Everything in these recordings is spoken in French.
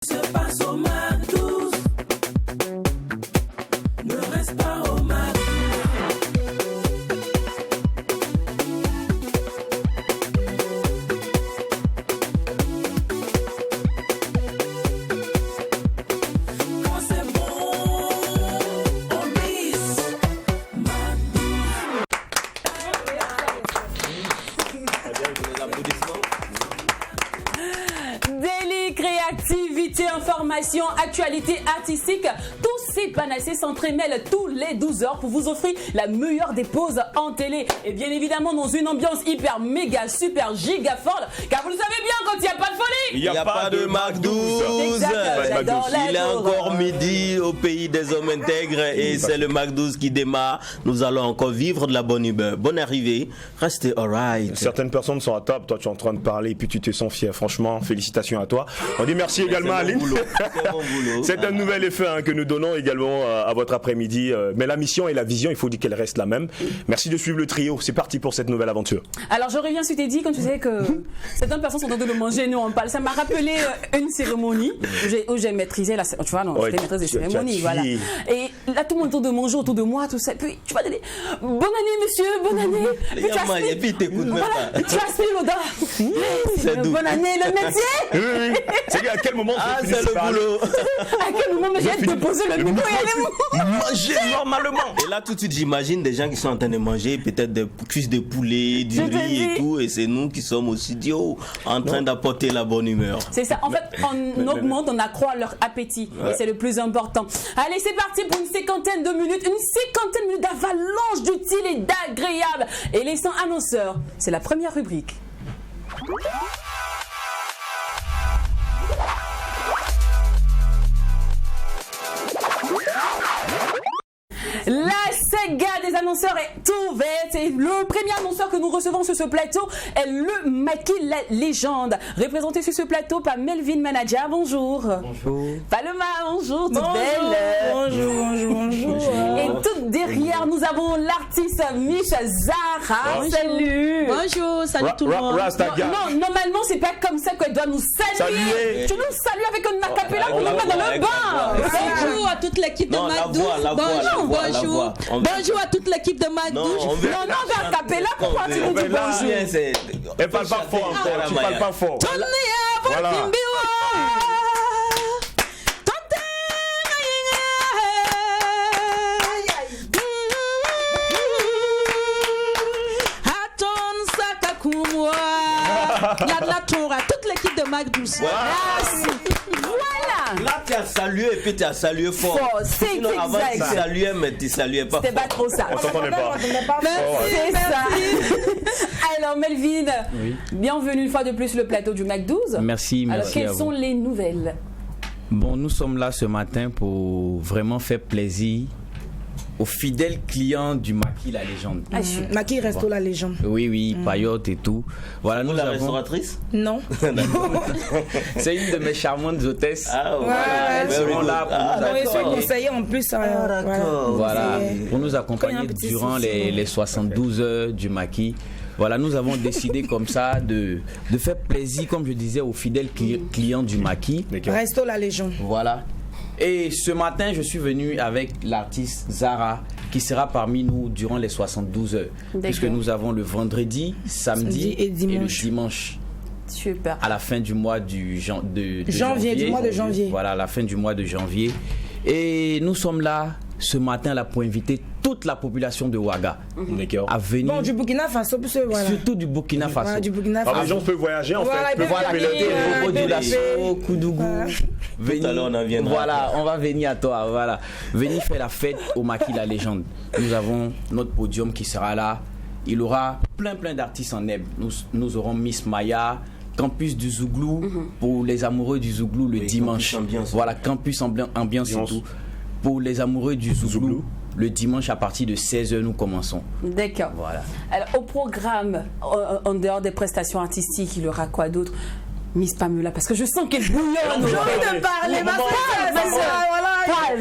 Se passe au Mac 12. Ne reste pas au Mac. Quand c'est bon, on mise Mac 12. Délit, créativité, information, actualité artistique, tous ces panacées s'entremêlent tous les 12 heures pour vous offrir la meilleure des pauses en télé. Et bien évidemment dans une ambiance hyper méga super giga folle, car vous le savez bien, quand il n'y a pas de folie, Il n'y a pas de Mac 12. Exact, j'adore la Il est tour. encore midi au pays des hommes intègres et c'est le Mac 12 qui démarre. Nous allons encore vivre de la bonne humeur. Bonne arrivée, restez alright. Certaines personnes sont à table, toi tu es en train de parler et puis tu te sens fier. Franchement, félicitations à toi. On dit merci également à Aline. C'est un nouvel effet que nous donnons également à votre après-midi. Mais la mission et la vision, il faut dire qu'elle reste la même. Merci de suivre le trio. C'est parti pour cette nouvelle aventure. Alors je reviens sur tes dit quand tu disais que certaines personnes sont en train de le manger, nous on parle. Ça m'a rappelé une cérémonie où j'ai maîtrisé la cérémonie. Tu vois, non, Ouais, j'étais maîtresse de cérémonie, tu- voilà. Et là tout le monde autour de manger autour de moi, tout ça. Puis tu vas dire bonne année monsieur, bonne année. Puis tu aspires- Et puis il t'écoute même voilà, pas. tu aspires l'odeur. C'est doux. Bonne année le métier. Oui, oui. C'est à quel moment Ah, je c'est le boulot. À quel moment j'ai hâte de poser le micro et aller Manger normalement. Et là tout de suite j'imagine des gens qui sont en train de manger peut-être des cuisses de poulet, du Je te riz dis. et tout. Et c'est nous qui sommes au studio en train d'apporter la bonne humeur. C'est ça, en fait, on augmente, on accroît leur appétit. Et c'est le plus important. Allez, c'est parti pour une cinquantaine de minutes d'avalanche d'utile et d'agréable. Et les 100 annonceurs, c'est la première rubrique. La saga des annonceurs est ouverte et le premier annonceur que nous recevons sur ce plateau est le Maki la légende, représenté sur ce plateau par Melvin Manager. Bonjour. Bonjour. Paloma, bonjour, toute belle. Bonjour. Et tout derrière, nous avons l'artiste Miss Zara. Salut. Bonjour, salut tout le monde. Rastaga. Non, normalement, c'est pas comme ça qu'elle doit nous saluer. Saluer. Tu nous salues avec un acapella Oh, qu'on la nous met dans voix, le avec bain. la voix. Bonjour à toute l'équipe de Non, la Mac 12. voix, la voix, la Bonjour, voix, la bonjour. voix. On veut- Bonjour à toute l'équipe de Mac 12. Non, on veut- Non, on va acapella, pourquoi tu nous dis là, bonjour? Bien, c'est- Elle parle pas fort encore, tu parles pas fort. Voilà. Il y a de la tour à toute l'équipe de Mac 12. Voilà. Là, tu as salué et puis tu as salué fort. Fort, c'est Sinon, avant, tu exact. saluais, mais tu saluais pas C'était fort. pas trop ça. On s'entendait pas. C'est ça. Alors Melvin, bienvenue une fois de plus sur le plateau du Mac 12. Merci, Alors merci à quelles vous. sont les nouvelles? Bon, nous sommes là ce matin pour vraiment faire plaisir aux fidèles clients du Maki la légende. Maki Resto la légende. Oui, paillotte et tout. Voilà, nous La avons. restauratrice? Non. C'est une de mes charmantes hôtesses. Ah, Ouais, Elles seront là pour Ah, nous Non, ils sont accompagner. conseillers en plus. d'accord. Voilà, C'est- pour nous Quand il y a accompagner un petit durant souci. les 72 heures du Maki. Voilà, nous avons décidé comme ça de faire plaisir, comme je disais, aux fidèles clients du Maki. Resto la légende. Voilà. Et ce matin, je suis venu avec l'artiste Zara qui sera parmi nous durant les 72 heures. Puisque nous avons le vendredi, samedi et et le dimanche. dimanche. Super. À la fin du mois de Janvier, du mois de janvier. Voilà, à la fin du mois de janvier. Et nous sommes là ce matin là pour inviter toute la population de Ouaga à venir. Bon, du Burkina Faso, plus voilà. Surtout du Burkina Faso. Voilà, du Burkina Ah, Faso. les gens peuvent voyager en Voilà, fait. ils peuvent Voilà, aller, Bobo peuvent Dioulasso, aller. Koudougou. Tout à l'heure, on en viendra. Voilà, on va venir à toi. Voilà. Venez faire la fête au Maki la légende. Nous avons notre podium qui sera là. Il y aura plein d'artistes en herbe. Nous aurons Miss Maya, Campus du Zouglou pour les amoureux du Zouglou le dimanche. Campus Ambiance. Voilà, Campus Ambiance surtout. Pour les amoureux du Zouglou, le dimanche à partir de 16h, nous commençons. D'accord. Voilà. Alors, au programme, en dehors des prestations artistiques, il y aura quoi d'autre? Miss Pamela, parce que je sens qu'elle bouillonne. J'ai envie de parler,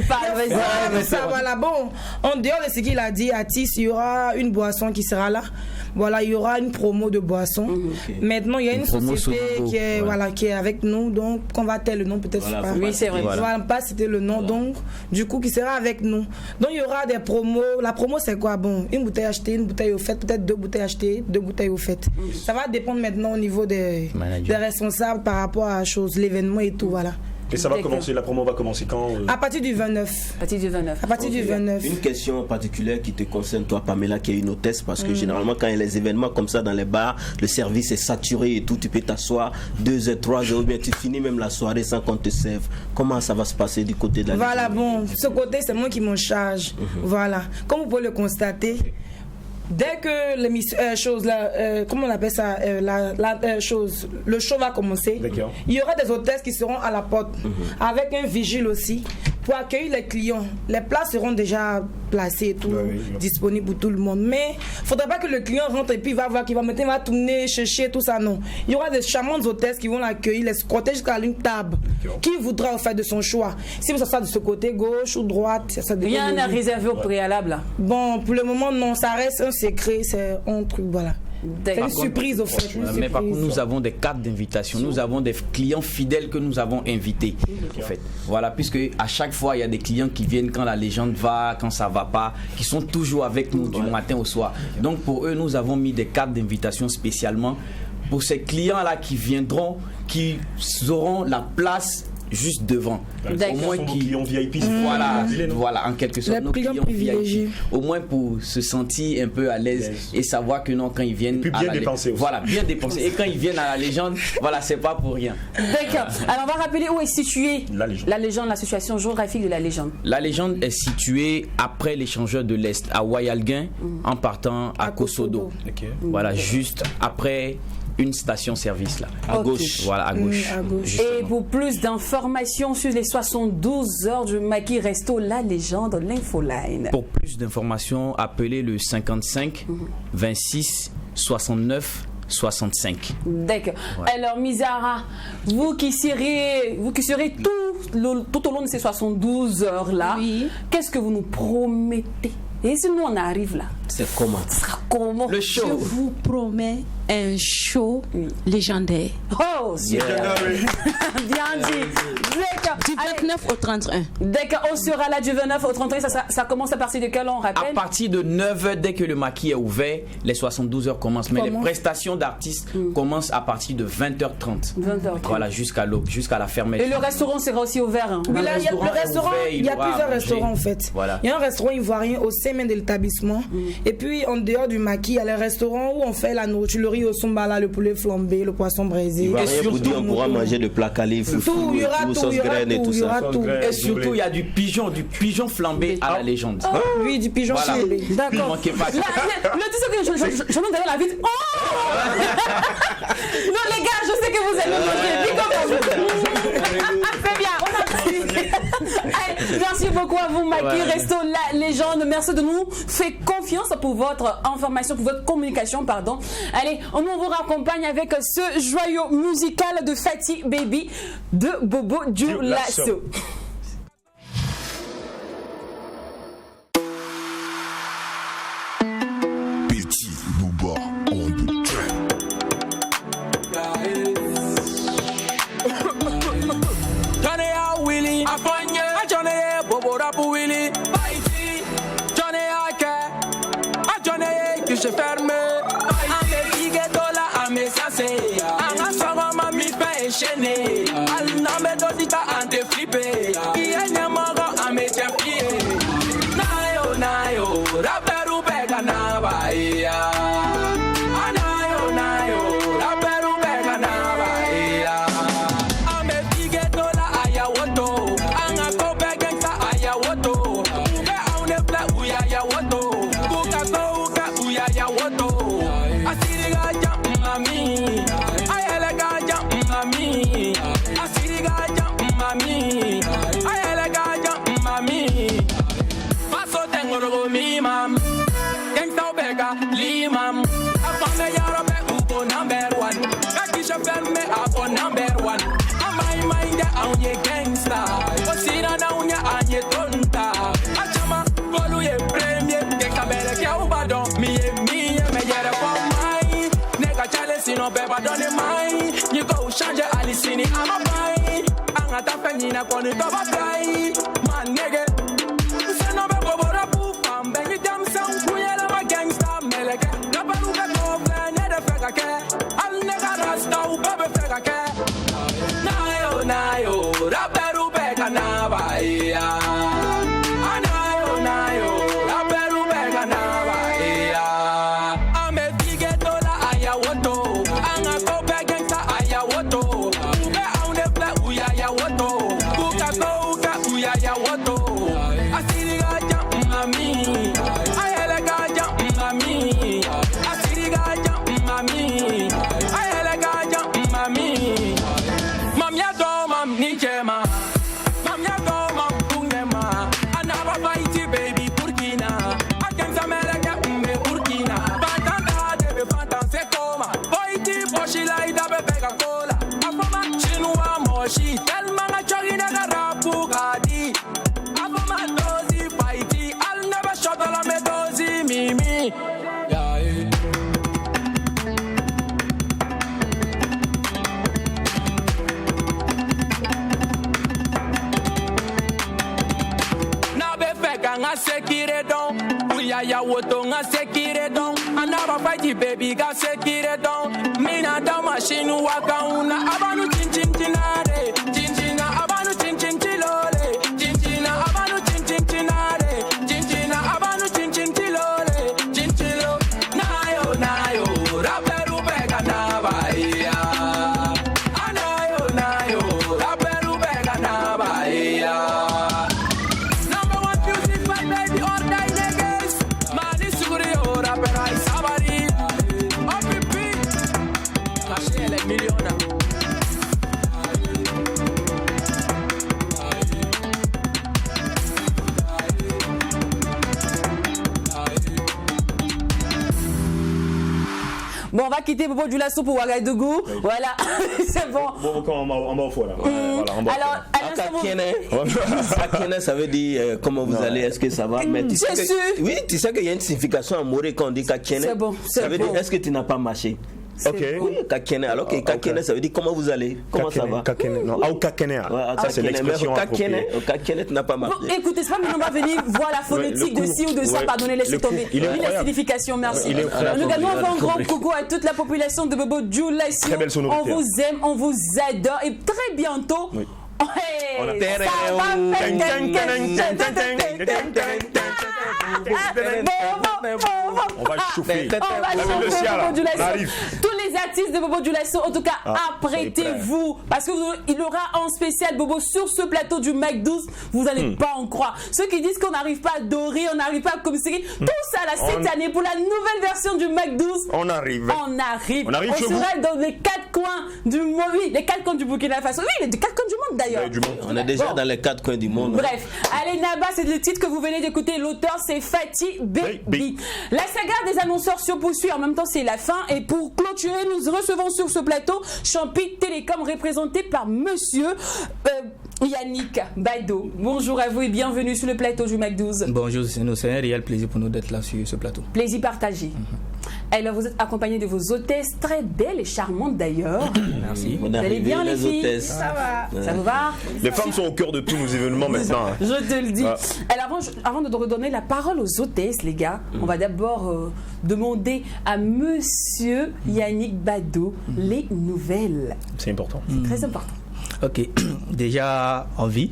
Parle, vas-y. Voilà, bon, en dehors de ce qu'il a dit, Atis, il y aura une boisson qui sera là. Voilà, il y aura une promo de boisson. Maintenant, il y a une promo société Sonago, qui est, voilà, qui est avec nous, donc qu'on va taire le nom peut-être. Voilà, pas. faut Oui, c'est vrai. Voilà, pas citer le nom, donc du coup qui sera avec nous. Donc il y aura des promos. La promo c'est quoi? Bon, une bouteille achetée, une bouteille offerte, peut-être 2 bouteilles achetées, 2 bouteilles offertes. Ça va dépendre maintenant au niveau des responsables par rapport à la chose, l'événement et tout, voilà. Et ça va commencer, la promo va commencer quand À partir du 29. À partir du 29. À partir du 29. Une question particulière qui te concerne, toi, Pamela, qui est une hôtesse, parce que généralement, quand il y a les événements comme ça dans les bars, le service est saturé et tout, tu peux t'asseoir 2 heures, 3 heures, ou bien tu finis même la soirée sans qu'on te serve. Comment ça va se passer du côté de la Voilà, Légion? bon, ce côté, c'est moi qui m'en charge. Voilà. Comme vous pouvez le constater, dès que l'émission, comment on appelle ça, le show va commencer, D'accord. il y aura des hôtesses qui seront à la porte, avec un vigile aussi, pour accueillir les clients. Les places seront déjà placées et tout, disponibles pour tout le monde. Mais il ne faudrait pas que le client rentre et puis il va voir qu'il va maintenant, il va tourner, chercher, tout ça, non. Il y aura des charmantes hôtesses qui vont l'accueillir, l'escorter jusqu'à une table. Qui voudra faire de son choix. Si ça sera de ce côté, gauche ou droite, ça dépend. Rien de n'est vous. réservé au préalable. Là. Bon, pour le moment, non, ça reste un secret, c'est un truc, voilà. C'est une surprise, au fait. Mais par contre, nous avons des cartes d'invitation. Nous avons des clients fidèles que nous avons invités. En fait, voilà, puisque à chaque fois, il y a des clients qui viennent quand la légende va, quand ça va pas, qui sont toujours avec nous du matin au soir. Donc pour eux, nous avons mis des cartes d'invitation spécialement pour ces clients-là qui viendront, qui auront la place juste devant. D'accord. Au moins Nos qui clients VIP. voilà, en quelque sorte, Les nos clients clients privilégiés. VIP. Au moins pour se sentir un peu à l'aise et savoir que non, quand ils viennent puis à bien la dépenser aussi. voilà, bien dépenser. Et quand ils viennent à la légende, voilà, c'est pas pour rien. D'accord. Alors, on va rappeler où est située La Légende. la situation géographique de la légende. La légende est située après l'échangeur de l'Est, à Wayalguin, en partant à Kosodo. Voilà, juste après une station-service là. À Ok. gauche. Voilà, à gauche. à gauche. Justement. Et pour plus d'informations sur les 72 heures du Maquis Resto, la légende, l'infoline. Pour plus d'informations, appelez le 55 26 69 65. D'accord. Alors, Mizara, vous qui serez tout au long de ces 72 heures-là, Oui. qu'est-ce que vous nous promettez? Et si nous, on arrive là, C'est comment? ce sera comment? Le Je show. vous promets un show légendaire. Oh, super. Bien dit. D'accord. Du Allez. 29 au 31. D'accord, on sera là du 29 au 31. Ça commence à partir de quelle heure, on À rappelle? partir de 9h, dès que le maquis est ouvert, les 72 heures commencent. Mais les prestations d'artistes commencent à partir de 20h30. 20h30. Voilà, jusqu'à la Et fermeture. le restaurant sera aussi ouvert. Hein. Oui, là, il y a le restaurant, ouvert, il y a aura à plusieurs manger. restaurants en fait. Voilà. Il y a un restaurant ivoirien au sein même de l'établissement. Et puis en dehors du maquis, il y a les restaurants où on fait la nourriture, le riz au sombala, le poulet flambé, le poisson braisé. Il va Et rien vous dire, on pourra manger de plats calés, Tout, foufou, il y aura et tout, tout, sauce il y aura graine et tout, tout il y ça. aura tout. Et surtout, il y a du pigeon flambé à la légende. Oui, du pigeon Voilà. flambé. Ne D'accord. manquez pas. Le tu sais que je monte derrière la vitre. Oh non, les gars, je sais que vous allez manger. Dis comment c'est bien, on a Allez, merci beaucoup à vous, Maquis Resto, la légende. Merci de nous faire confiance pour votre information, pour votre communication, pardon. Allez, on vous raccompagne avec ce joyau musical de Fatih Baby de Bobo Dioulasso. Petit Booba on the track. Johnny a Willy, a Johnny a Bobo Rapu Willy, Baiti, Johnny a Ke, a Johnny a que je ferme, a me pigue dola, a me sase, a ma soeur ma mi pa enchaîné, al na me dodita ante flippé, y nyamoro a me champier, nayo, raperu pega na bahia, nayo, raperu pega na bahia. Mami on peut pas donner main. You go changer Alicini, I'm a buy. Angata fenina koni toba fly. Man nigga. Se no be bobora pou fam. Ben you damn sound kuya la ma gangsta meleke. La baruka tovle ne de feka ke. Al nega rasta u bebe feka ke. Nayo, raperu peka na bahia. Nayo, raperu peka na bahia. Ame fige tola ayawoto. Anga ko gangsta ayawoto. Ube aune fle uya ayawoto. Buka ko uka uya ayawoto. Asiri gaja mami. Ayele gaja mami. Asiri gaja mami. Ayele gaja mami. Mam ya do mam nikema. Mam ya do mam kunema. Anaba fighty baby Burkina. Akem sameleke umbe Burkina. Batanda debe fantan se koma. Fighty boshi laida bebeka cola. Afoma chinua moshi. Telmanga chogina garapu gadi. Afoma dozi fighty. I'll never shut all me dozi mimi. Yeah, yeah. Nga sekire don, uya ya woto nga sekire don. Anaba fighty baby ga sekire don. Mina da machine waka una abanu chin chin chinare, chin china abanu chin chin chilole, chin china abanu chin chin chinare, chin china abanu chin chin chilole, chin chilo. Nayo, raperu pega na bahia. Nayo, raperu pega na bahia. Bon, on va quitter Bobo Dioulasso pour Ouagadougou. Oui. Voilà, c'est bon. On va au fond là. Voilà, on va alors, Kakene, ça veut dire comment vous allez, est-ce que ça va? Mais tu sais que, oui, tu sais qu'il y a une signification à Moré quand on dit Kakene. C'est bon. Ça veut dire est-ce que tu n'as pas marché? Ok. Oui, Kakene. Alors que Kakene, ça veut dire comment vous allez? Comment ça va? Kakene. Non, au Kakene. Ça c'est l'expression appropriée. Kakene, tu n'as pas marché. Bon, écoutez, c'est pas maintenant on va venir voir la phonétique de ci ou de ça. Pardonnez, laissez tomber. Il est la signification, merci. Nous également un grand coucou à toute la population de Bobo Dioulasso. Très belle sonorité. On vous aime, on vous adore. Et très bientôt. Oui. Hey, on a on va chauffer. On arrive. Tous les artistes de Bobo Dioulasso, en tout cas, apprêtez-vous. Parce qu'il aura en spécial Bobo sur ce plateau du Mac 12. Vous n'allez pas en croire. Ceux qui disent qu'on n'arrive pas à dorer, on n'arrive pas à commissaire, tout ça là, cette année, pour la nouvelle version du Mac 12. On arrive. On sera dans les 4 coins du monde. Oui, les 4 coins du Burkina Faso. Oui, les 4 coins du monde d'ailleurs. On est déjà dans les 4 coins du monde. Bref, allez Naba, c'est le titre que vous venez d'écouter. L'auteur c'est Fatih Baby. La saga des annonceurs se poursuit. En même temps, c'est la fin. Et pour clôturer, nous recevons sur ce plateau Champi Télécom représenté par Monsieur Yannick Bado. Bonjour à vous et bienvenue sur le plateau du Mac 12. Bonjour, c'est un réel plaisir pour nous d'être là sur ce plateau. Plaisir partagé. Alors, vous êtes accompagné de vos hôtesses très belles et charmantes d'ailleurs. Merci. Vous allez bien les filles? Hôtesses. Ça va. Ça vous va? Les femmes sont au cœur de tous nos événements maintenant. Je te le dis. Alors, avant de redonner la parole aux hôtesses, les gars, on va d'abord demander à Monsieur Yannick Bado les nouvelles. C'est important. C'est très important. Ok, déjà en vie,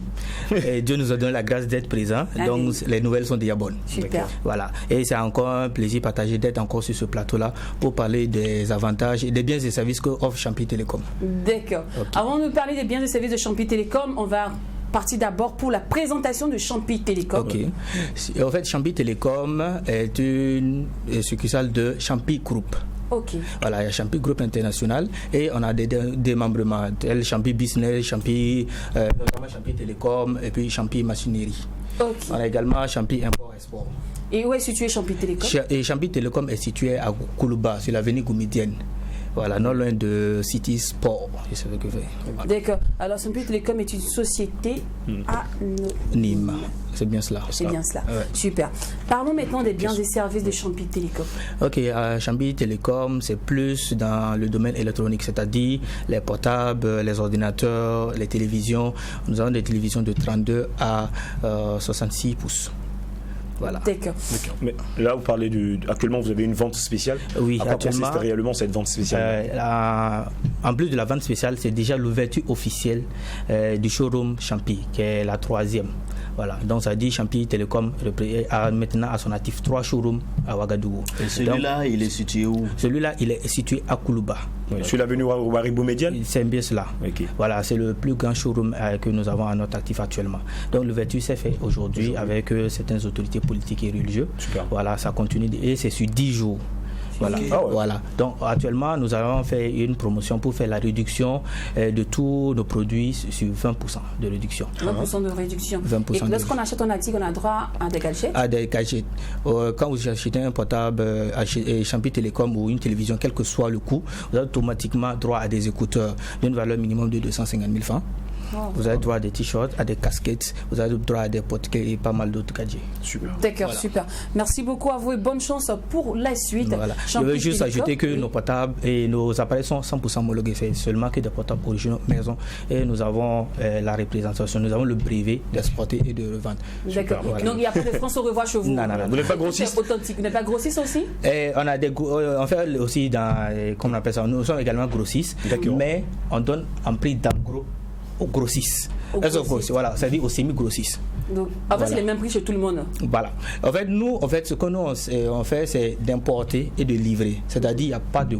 et Dieu nous a donné la grâce d'être présents, donc les nouvelles sont déjà bonnes. Super. Voilà, et c'est encore un plaisir partagé d'être encore sur ce plateau-là pour parler des avantages et des biens et services que offre Champi Télécom. D'accord. Okay. Avant de parler des biens et services de Champi Télécom, on va partir d'abord pour la présentation de Champi Télécom. Ok. En fait, Champi Télécom est une succursale de Champi Group. Ok. Voilà, il y a Champi Group International et on a des démembrements tels Champi Business, Champi Télécom et puis Champi Machinerie. Ok. On a également Champi Import Export. Et où est situé Champi Télécom? Et Champi Télécom est situé à Koulouba, sur l'avenue Goumidienne. Voilà, non loin de City Sport. Voilà. D'accord. Alors, Champi Télécom est une société à Nîmes. C'est bien cela. C'est bien cela. Ouais. Super. Parlons maintenant des biens et services de Champi Télécom. Ok, Champi Télécom, c'est plus dans le domaine électronique, c'est-à-dire les portables, les ordinateurs, les télévisions. Nous avons des télévisions de 32 à 66 pouces. Voilà. D'accord. Mais là, vous parlez actuellement, vous avez une vente spéciale. Oui, à quoi actuellement. consiste réellement cette vente spéciale? En plus de la vente spéciale, c'est déjà l'ouverture officielle du showroom Champi, qui est la 3e. Voilà. Donc, ça dit Champi Télécom a maintenant à son actif 3 showrooms à Ouagadougou. Et celui-là, il est situé où? Celui-là, il est situé à Koulouba. Oui. Sur l'avenue Waribou Médiane? C'est bien cela. Okay. Voilà, c'est le plus grand showroom que nous avons à notre actif actuellement. Donc l'ouverture s'est faite aujourd'hui avec certaines autorités politiques et religieuses. Super. Voilà, ça continue et c'est sur 10 jours. Voilà. Ah ouais. Voilà. Donc actuellement, nous avons fait une promotion pour faire la réduction de tous nos produits sur 20% de réduction. 20% de réduction. 20% et lorsqu'on achète un article, on a droit à des gadgets? À des gadgets. Quand vous achetez un portable Champi Télécom ou une télévision, quel que soit le coût, vous avez automatiquement droit à des écouteurs d'une valeur minimum de 250 000 francs. Oh. Vous avez droit à des t-shirts, à des casquettes, vous avez droit à des porte-clés et pas mal d'autres gadgets. Super. D'accord, Voilà. super. Merci beaucoup à vous et bonne chance pour la suite. Voilà. Je Champi veux juste Télécom. ajouter que nos portables et nos appareils sont 100% homologués. C'est seulement que des portables originaux maison. Et nous avons la représentation, nous avons le brevet d'exporter et de revendre. D'accord. Voilà. Donc il n'y a pas de France au revoir chez vous. Non. Vous n'êtes pas grossiste? C'est authentique. Vous n'êtes pas grossiste aussi? Et on a on fait aussi comment on appelle ça, nous sommes également grossistes, mais on donne un prix d'engros aux grossistes. Voilà, ça veut dire aux semi-grossistes. Donc, en fait, c'est les mêmes prix chez tout le monde. Voilà. En fait, ce que nous on fait, c'est d'importer et de livrer. C'est-à-dire, il n'y a pas de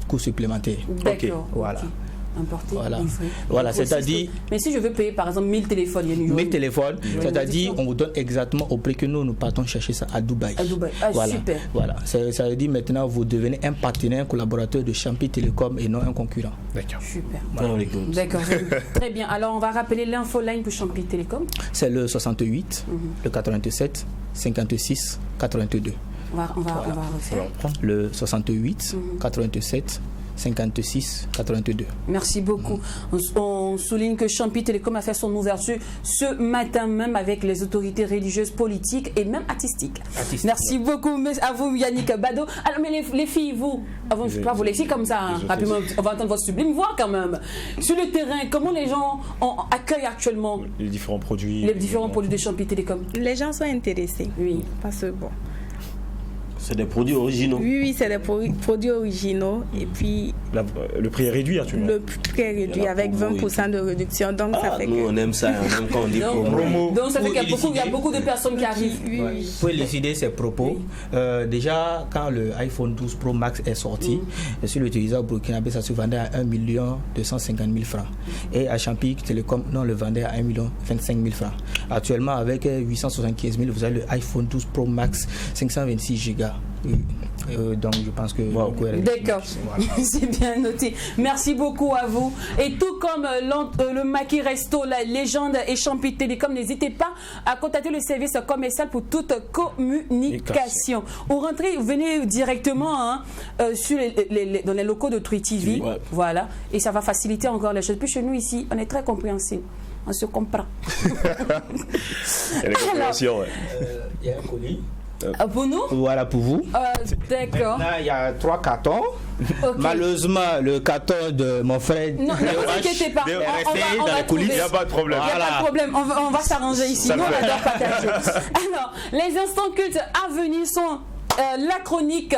coût supplémentaire. D'accord. Voilà. Okay. Importer, voilà. livrer. Voilà, c'est-à-dire. Mais si je veux payer par exemple 1000 téléphones, il y a une 1000 téléphones, c'est-à-dire on vous donne exactement au prix que nous partons chercher ça à Dubaï. À Dubaï, voilà. Super. Voilà, ça veut dire maintenant vous devenez un partenaire, un collaborateur de Champi Télécom et non un concurrent. D'accord. Super. Voilà. D'accord. Très bien. Alors on va rappeler l'infoline pour Champi Télécom. C'est le 68, le 87, 56, 82. On va refaire. Le 68, 87, 56 82. Merci beaucoup. On souligne que Champi Télécom a fait son ouverture ce matin même avec les autorités religieuses, politiques et même artistiques. Merci beaucoup à vous Yannick Bado. Alors mais les filles, vous, avant je pas vous les filles comme ça, hein, rapidement, on va entendre votre sublime voix quand même. Sur le terrain, comment les gens accueillent actuellement les différents produits de Champi Télécom? Les gens sont intéressés. Oui. Parce que bon. C'est des produits originaux. Oui, c'est des produits originaux. Et puis. Le prix est réduit actuellement. Le prix est réduit avec 20% de réduction. Donc ça fait nous, on aime ça, on aime quand on dit promo. Donc ça fait qu'il y a beaucoup de personnes qui arrivent. Oui. Pour élucider ces propos, déjà quand le iPhone 12 Pro Max est sorti, sur l'utilisateur burkinabé, ça se vendait à 1 250 000 francs. Et à Champi Télécom, on le vendait à 1 25 000 francs. Actuellement, avec 875 000, vous avez le iPhone 12 Pro Max 526 Go. Donc je pense que d'accord, voilà. C'est bien noté. Merci beaucoup à vous. Et tout comme le Maki Resto, la légende et Champi Télécom, n'hésitez pas à contacter le service commercial pour toute communication. Ou rentrez, venez directement dans les locaux de Trui TV. Ouais. Voilà. Et ça va faciliter encore les choses. Puis chez nous ici, on est très compréhensible. On se comprend. Il y a des compréhensions, il y a un colis. Pour nous? Voilà pour vous. D'accord. Là, il y a 3 cartons. Okay. Malheureusement, le carton de mon frère. Non, ne vous inquiétez pas. On va il n'y a pas de problème. Il n'y a pas de problème. On va s'arranger ici. Nous, on adore partager. Alors, les instants cultes à venir sont la chronique.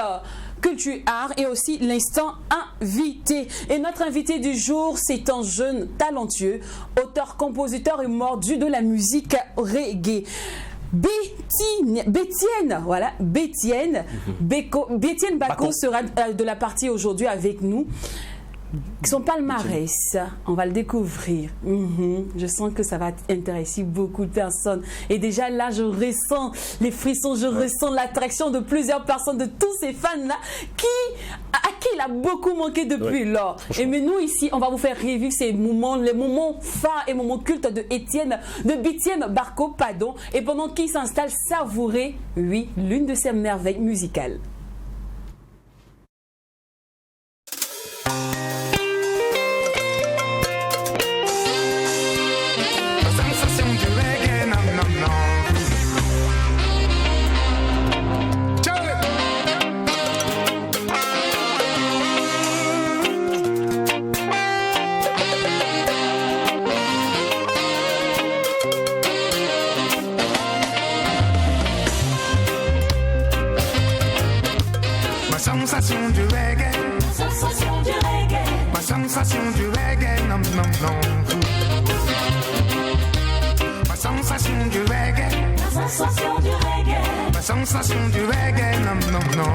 Culture Art et aussi l'instant invité. Et notre invité du jour, c'est un jeune talentueux, auteur, compositeur et mordu de la musique reggae. Bétienne Bako sera de la partie aujourd'hui avec nous. Son palmarès, on va le découvrir. Je sens que ça va intéresser beaucoup de personnes. Et déjà là, je ressens les frissons, je ressens l'attraction de plusieurs personnes, de tous ces fans-là, à qui il a beaucoup manqué depuis lors. Et mais nous ici, on va vous faire revivre ces moments, les moments phares et moments cultes de Bétienne Bako, pardon. Et pendant qu'il s'installe, savourer, l'une de ses merveilles musicales. sensation du reggae. Ma sensation du reggae, non, non, non. Ma sensation du reggae. Ma sensation du reggae, non, non, non.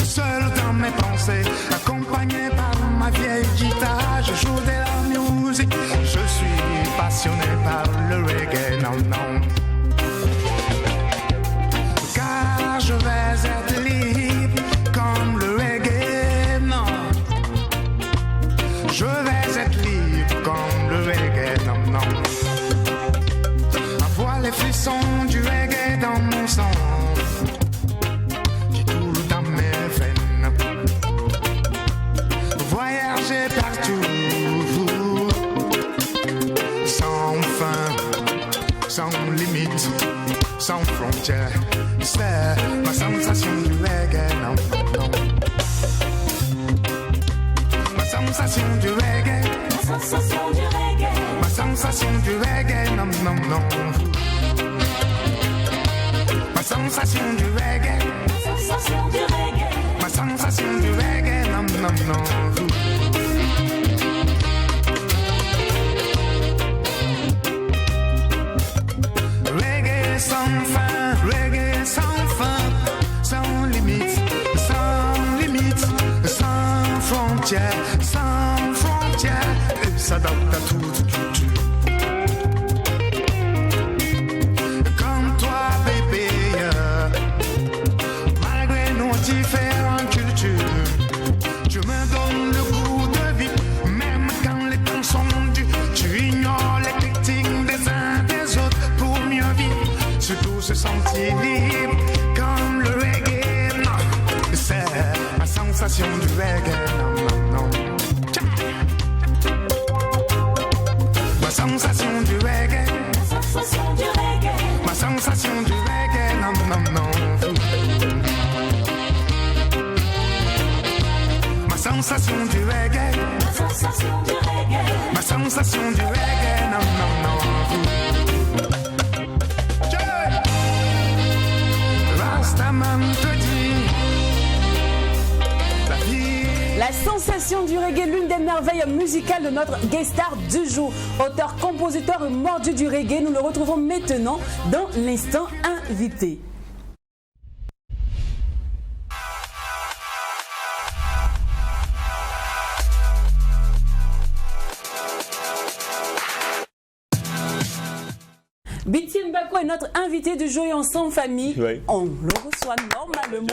Seul dans mes pensées, accompagné par ma vieille guitare, je joue de la musique. Je suis passionné par le reggae, non, non. Car je vais être libre comme le reggae, non. Je vais être libre comme le reggae, non, non. Avoir les frissons du reggae dans mon sang, qui coule dans mes veines. Voyager partout, sans fin, sans limite, sans frontières. C'est ma sensation du reggae, non, non. Ma sensation du reggae. Ma sensation du reggae, non, non, non. Ma sensation du reggae. Ma sensation du reggae, non, non, non. Reggae sans fin, reggae sans fin, sans limite, sans frontières, sans frontières, et s'adapte à toute culture. Comme toi, bébé, malgré nos différentes cultures, tu me donnes le goût de vie, même quand les temps sont durs. Tu ignores les critiques des uns des autres pour mieux vivre, surtout se sentir libre comme le reggae. Non, c'est ma sensation du reggae. Non, non, non. Ma sensation du reggae. Ma sensation du reggae. Non, non, non. Ma sensation du reggae. Ma sensation du reggae. Non, non, non. Rastaman te dit la vie. La sensation du reggae, l'une des merveilles musicales de notre guest star du jour. Auteur, compositeur et mordu du reggae, nous le retrouvons maintenant dans l'instant invité. Bitty Mbako est notre invité du jour et en sans famille. Oui. On le reçoit normalement.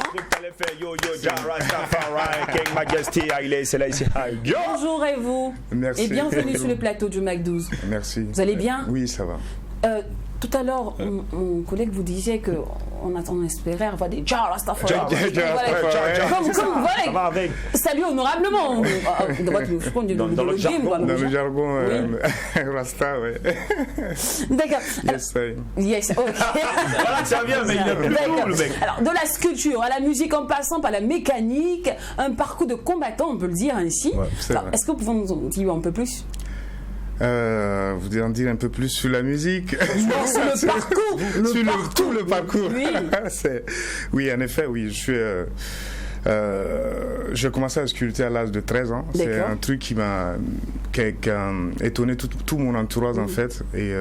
Bonjour et vous. Merci. Et bienvenue sur le plateau du Mac 12. Merci. Vous allez bien? Oui, ça va. Tout à l'heure, mon collègue vous disait qu'on espérait avoir des Jah Rastafari. Salut honorablement. Dans le jargon, Rasta, oui. D'accord. Yes, ok. Voilà, ça vient, mais il est plus lourd, le mec. Alors, de la sculpture à la musique en passant par la mécanique, un parcours de combattant, on peut le dire ainsi. Ouais, est-ce que vous pouvez nous en dire un peu plus? Vous devez en dire un peu plus sur la musique. Non, sur le parcours. Tout le parcours. Oui. Oui, en effet, oui. J'ai commencé à sculpter à l'âge de 13 ans. C'est un truc qui a étonné tout mon entourage, en fait. Et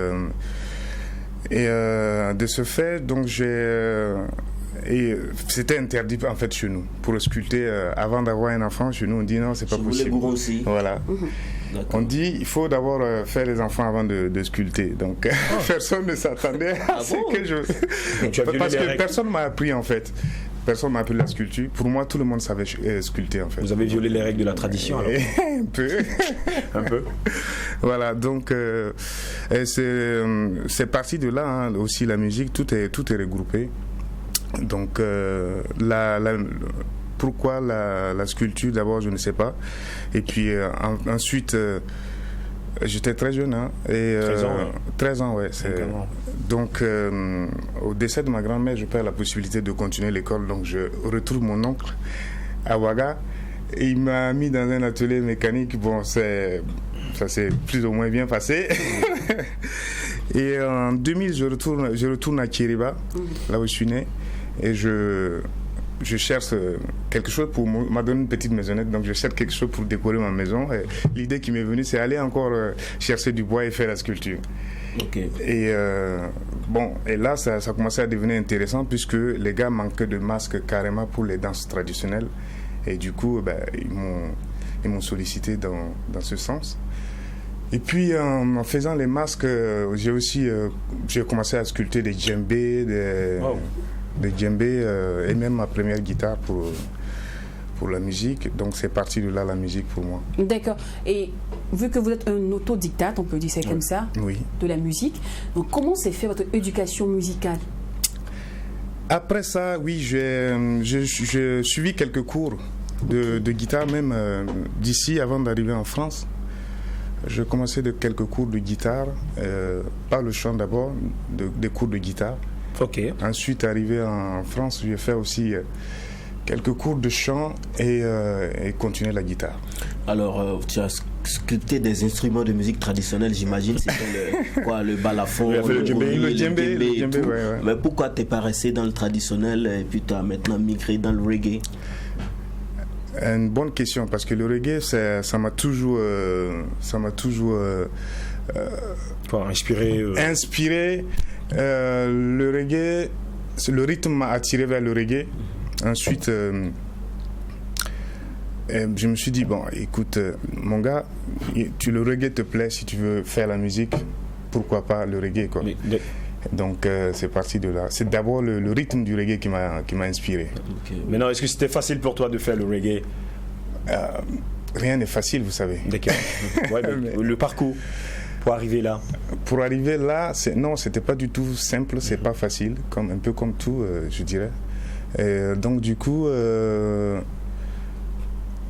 de ce fait, donc et c'était interdit en fait chez nous pour sculpter avant d'avoir un enfant. Chez nous on dit non, c'est pas possible. Les aussi. Voilà. On dit il faut d'abord faire les enfants avant de sculpter. Donc personne ne s'attendait à ce que je parce que personne m'a appris en fait. Personne m'a appris la sculpture. Pour moi, tout le monde savait sculpter en fait. Vous avez violé les règles de la tradition alors. Un peu. Un peu. Voilà, donc c'est parti de là hein, aussi la musique, tout est regroupé. Donc pourquoi la sculpture d'abord je ne sais pas et puis ensuite j'étais très jeune hein, et 13 ans ouais donc au décès de ma grand-mère je perds la possibilité de continuer l'école, donc je retrouve mon oncle à Ouaga et il m'a mis dans un atelier mécanique. Bon, ça s'est plus ou moins bien passé. Et en 2000, je retourne à Kiriba, là où je suis né, et je cherche quelque chose pour m'a donné une petite maisonnette, donc je cherche quelque chose pour décorer ma maison. Et l'idée qui m'est venue, c'est aller encore chercher du bois et faire la sculpture. Okay. Et et là, ça commençait à devenir intéressant puisque les gars manquaient de masques carrément pour les danses traditionnelles. Et du coup, ils m'ont sollicité dans ce sens. Et puis, en faisant les masques, j'ai commencé à sculpter des djembés, des djembés et même ma première guitare pour la musique. Donc, c'est parti de là, la musique pour moi. D'accord. Et vu que vous êtes un autodidacte, on peut dire ça comme ça, de la musique, donc comment s'est fait votre éducation musicale? Après ça, oui, j'ai suivi quelques cours de guitare, même d'ici, avant d'arriver en France. Je commençais quelques cours de guitare, pas le chant d'abord, des cours de guitare. Ok. Ensuite, arrivé en France, j'ai fait aussi quelques cours de chant et continuer la guitare. Alors, tu as sculpté des instruments de musique traditionnelle, j'imagine. C'était le balafon, le djembé et tout. Ouais. Mais pourquoi tu n'es pas resté dans le traditionnel et puis tu as maintenant migré dans le reggae? Une bonne question, parce que le reggae, ça m'a toujours inspiré. Le reggae, le rythme m'a attiré vers le reggae. Ensuite, je me suis dit, bon, écoute, mon gars, le reggae te plaît, si tu veux faire la musique, pourquoi pas le reggae, quoi. Donc, c'est parti de là. C'est d'abord le rythme du reggae qui m'a inspiré. Okay. Maintenant, est-ce que c'était facile pour toi de faire le reggae? Rien n'est facile, vous savez. D'accord. Le parcours pour arriver là? Pour arriver là, non, c'était pas du tout simple, c'est pas facile, un peu comme tout, je dirais. Et donc, du coup,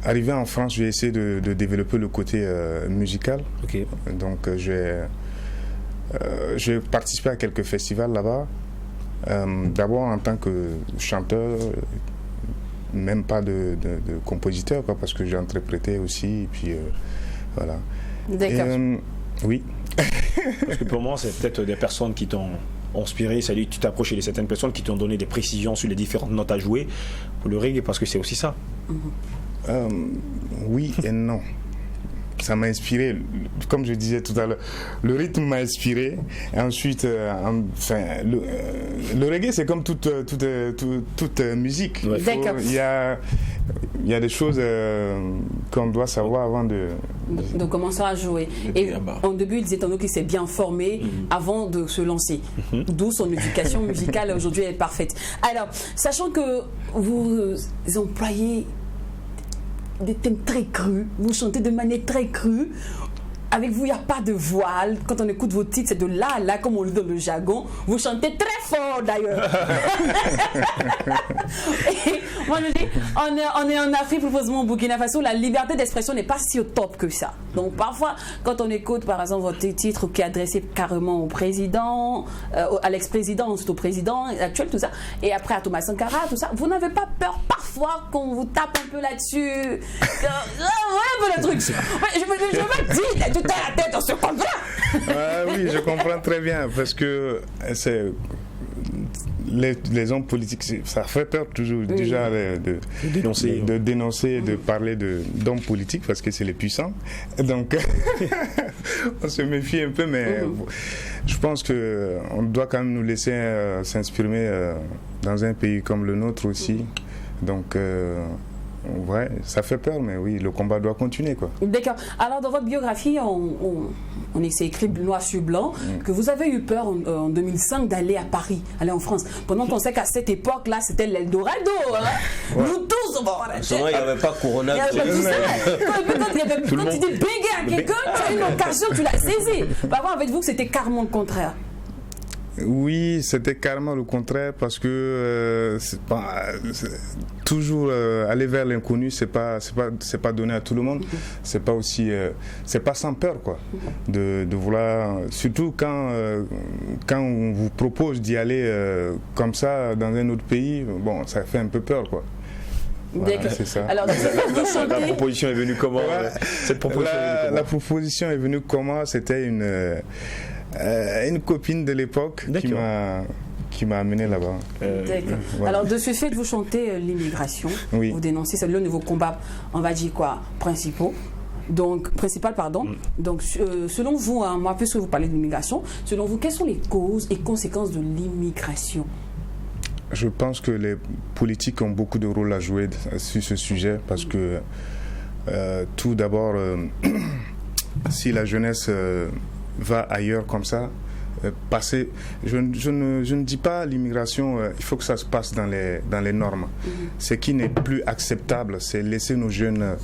arrivé en France, j'ai essayé de développer le côté musical. Okay. Donc, j'ai participé à quelques festivals là-bas. D'abord en tant que chanteur, même pas de compositeur, quoi, parce que j'ai interprété aussi. Et puis, voilà. D'accord. Oui. Parce que pour moi, c'est peut-être des personnes qui t'ont inspiré, c'est-à-dire tu t'es approché de certaines personnes qui t'ont donné des précisions sur les différentes notes à jouer pour le reggae, parce que c'est aussi ça. Oui et non. Ça m'a inspiré, comme je disais tout à l'heure, le rythme m'a inspiré. Et ensuite, le reggae, c'est comme toute musique. Ouais. Il y a des choses qu'on doit savoir avant de commencer à jouer. Et en début, il disait tantôt qu'il s'est bien formé avant de se lancer. D'où son éducation musicale aujourd'hui est parfaite. Alors, sachant que vous employez des thèmes très crus, vous chantez de manière très crue. Avec vous, il n'y a pas de voile. Quand on écoute vos titres, c'est de là à là, comme on le dit dans le jargon. Vous chantez très fort d'ailleurs. Moi, je dis, on est en Afrique, plus précisément au Burkina Faso, la liberté d'expression n'est pas si au top que ça. Donc parfois, quand on écoute par exemple votre titre qui est adressé carrément au président, à l'ex-président, ensuite au président actuel, tout ça, et après à Thomas Sankara, tout ça, vous n'avez pas peur parfois qu'on vous tape un peu là-dessus? Voilà un peu le truc. Je veux pas dire, tout à la tête, on se comprend. Oui, je comprends très bien, parce que c'est les hommes politiques, ça fait peur toujours déjà de dénoncer, de parler d'hommes politiques, parce que c'est les puissants. Donc, on se méfie un peu, mais je pense qu'on doit quand même nous laisser s'inspirer dans un pays comme le nôtre aussi. Donc, ouais, ça fait peur, mais oui, le combat doit continuer, quoi. D'accord. Alors, dans votre biographie, c'est écrit noir sur blanc que vous avez eu peur en 2005 d'aller à Paris, aller en France. Pendant qu'on sait qu'à cette époque-là, c'était l'Eldorado. Hein? Ouais. Nous tous, il n'y avait pas Corona. Quand tu dis béguer à quelqu'un, tu as une occasion, tu l'as saisi. Par contre, avec vous, c'était carrément le contraire. Oui, c'était carrément le contraire, parce que toujours aller vers l'inconnu, c'est pas donné à tout le monde. C'est pas aussi, c'est pas sans peur, quoi, de vouloir, surtout quand on vous propose d'y aller comme ça dans un autre pays. Bon, ça fait un peu peur, quoi. Voilà, c'est ça. Alors, la proposition est venue comment? Cette proposition la proposition est venue comment? C'était Une copine de l'époque qui m'a amené là-bas. D'accord. Voilà. Alors, de ce fait, vous chantez l'immigration. Oui. Vous dénoncez, c'est l'un de vos combats, on va dire quoi, principal, pardon. Donc, selon vous, moi, puisque vous parlez de l'immigration, selon vous, quelles sont les causes et conséquences de l'immigration? Je pense que les politiques ont beaucoup de rôle à jouer sur ce sujet parce que tout d'abord, si la jeunesse va ailleurs comme ça, je ne dis pas l'immigration, il faut que ça se passe dans les normes. Ce qui n'est plus acceptable, c'est laisser nos jeunes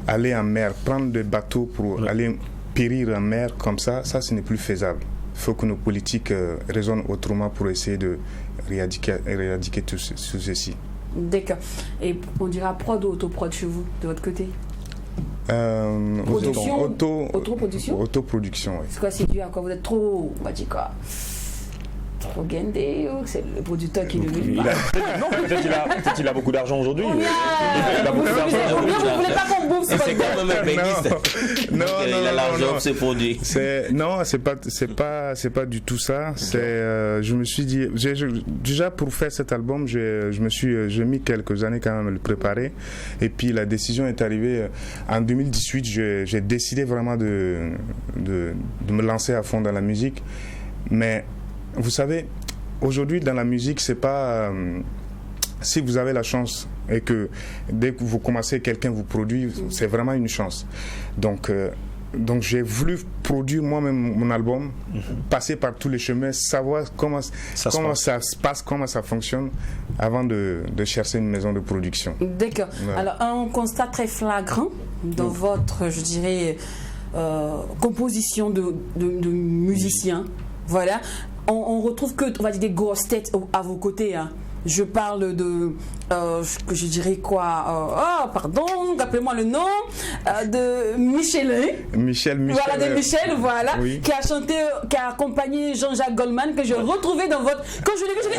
aller en mer, prendre des bateaux pour aller périr en mer comme ça, ce n'est plus faisable. Il faut que nos politiques raisonnent autrement pour essayer de éradiquer tout ceci. D'accord. Et on dira prod ou autoprod chez vous, de votre côté? Autoproduction. Autoproduction, oui. C'est quoi, c'est dû à quoi? Vous êtes trop, on va dire quoi, trop guindé, ou c'est le producteur qui ne veut pas? Non, peut-être qu'il a beaucoup d'argent aujourd'hui. Vous voulez pas qu'on bouffe? C'est quand même un béniste. Non, il a l'argent pour ses produits. Non, c'est pas du tout ça. Je me suis dit, déjà pour faire cet album, j'ai mis quelques années quand même à le préparer. Et puis la décision est arrivée en 2018. J'ai décidé vraiment de me lancer à fond dans la musique. Mais vous savez, aujourd'hui dans la musique, c'est pas si vous avez la chance et que dès que vous commencez, quelqu'un vous produit, c'est vraiment une chance. Donc j'ai voulu produire moi-même mon album, passer par tous les chemins, savoir comment ça se passe, comment ça fonctionne, avant de chercher une maison de production. D'accord. Ouais. Alors un constat très flagrant dans votre, je dirais, composition de musiciens. Voilà. On retrouve que, on va dire, des grosses têtes à vos côtés. Hein. Je parle de, je dirais quoi, pardon, rappelez-moi le nom, de Michelin. Michel. Voilà, de Michel, voilà, oui. qui a chanté, qui a accompagné Jean-Jacques Goldman, que j'ai retrouvé dans votre. Quand je l'ai vu, je l'ai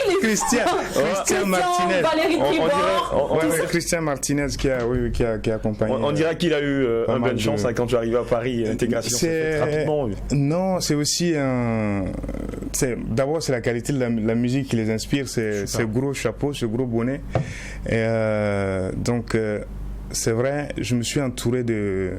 dit, Christian Martinez. Valérie Tribord. Christian Martinez qui a accompagné. On dirait qu'il a eu un peu de chance quand tu arrives à Paris, l'intégration s'est faite rapidement. Non, c'est aussi d'abord, c'est la qualité de la musique qui les inspire, ce gros chapeau, ce gros bonnet. Et donc, c'est vrai, je me suis entouré de